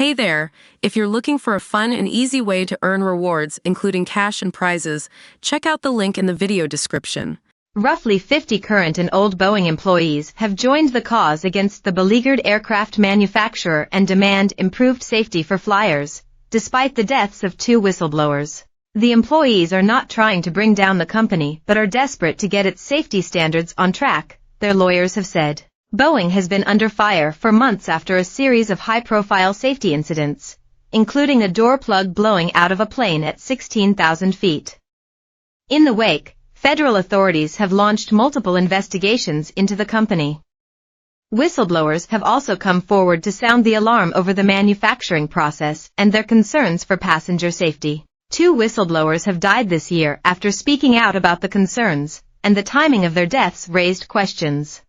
Hey there! If you're looking for a fun and easy way to earn rewards, including cash and prizes, check out the link in the video description. Roughly 50 current and old Boeing employees have joined the cause against the beleaguered aircraft manufacturer and demand improved safety for flyers, despite the deaths of 2 whistleblowers. The employees are not trying to bring down the company but are desperate to get its safety standards on track, their lawyers have said. Boeing has been under fire for months after a series of high-profile safety incidents, including a door plug blowing out of a plane at 16,000 feet. In the wake, federal authorities have launched multiple investigations into the company. Whistleblowers have also come forward to sound the alarm over the manufacturing process and their concerns for passenger safety. 2 whistleblowers have died this year after speaking out about the concerns, and the timing of their deaths raised questions.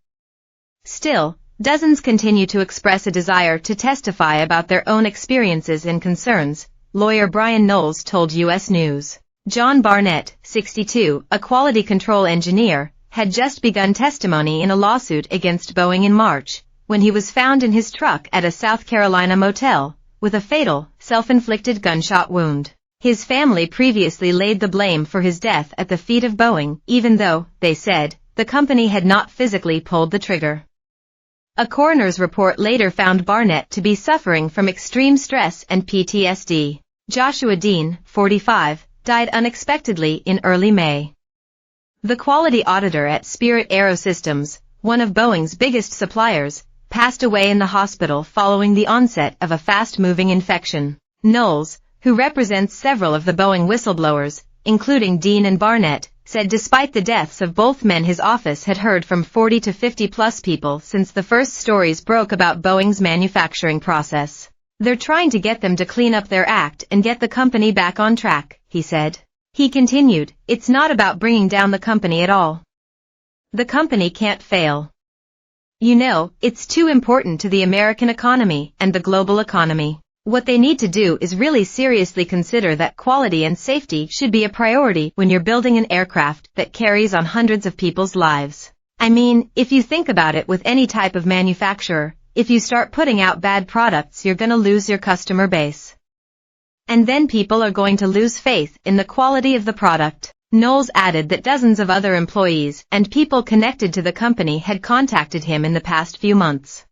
Still, dozens continue to express a desire to testify about their own experiences and concerns, lawyer Brian Knowles told U.S. News. John Barnett, 62, a quality control engineer, had just begun testimony in a lawsuit against Boeing in March, when he was found in his truck at a South Carolina motel, with a fatal, self-inflicted gunshot wound. His family previously laid the blame for his death at the feet of Boeing, even though, they said, the company had not physically pulled the trigger. A coroner's report later found Barnett to be suffering from extreme stress and PTSD. Joshua Dean, 45, died unexpectedly in early May. The quality auditor at Spirit AeroSystems, one of Boeing's biggest suppliers, passed away in the hospital following the onset of a fast-moving infection. Knowles, who represents several of the Boeing whistleblowers, including Dean and Barnett, said despite the deaths of both men his office had heard from 40 to 50-plus people since the first stories broke about Boeing's manufacturing process. They're trying to get them to clean up their act and get the company back on track, he said. He continued, it's not about bringing down the company at all. The company can't fail. You know, it's too important to the American economy and the global economy. What they need to do is really seriously consider that quality and safety should be a priority when you're building an aircraft that carries on hundreds of people's lives. I mean, if you think about it with any type of manufacturer, if you start putting out bad products you're gonna lose your customer base. And then people are going to lose faith in the quality of the product. Knowles added that dozens of other employees and people connected to the company had contacted him in the past few months.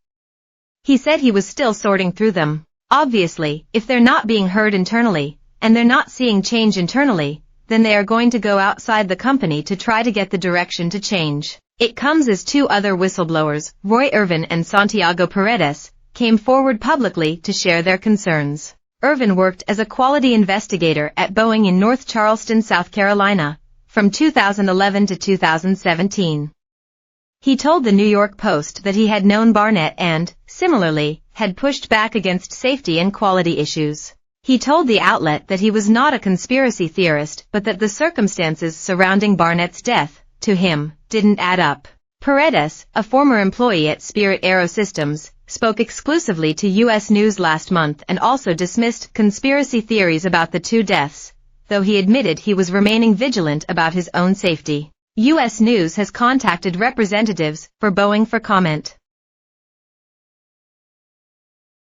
He said he was still sorting through them. Obviously, if they're not being heard internally, and they're not seeing change internally, then they are going to go outside the company to try to get the direction to change. It comes as 2 other whistleblowers, Roy Irvin and Santiago Paredes, came forward publicly to share their concerns. Irvin worked as a quality investigator at Boeing in North Charleston, South Carolina, from 2011 to 2017. He told the New York Post that he had known Barnett and, similarly, had pushed back against safety and quality issues. He told the outlet that he was not a conspiracy theorist but that the circumstances surrounding Barnett's death, to him, didn't add up. Paredes, a former employee at Spirit AeroSystems, spoke exclusively to U.S. News last month and also dismissed conspiracy theories about the 2 deaths, though he admitted he was remaining vigilant about his own safety. U.S. News has contacted representatives for Boeing for comment.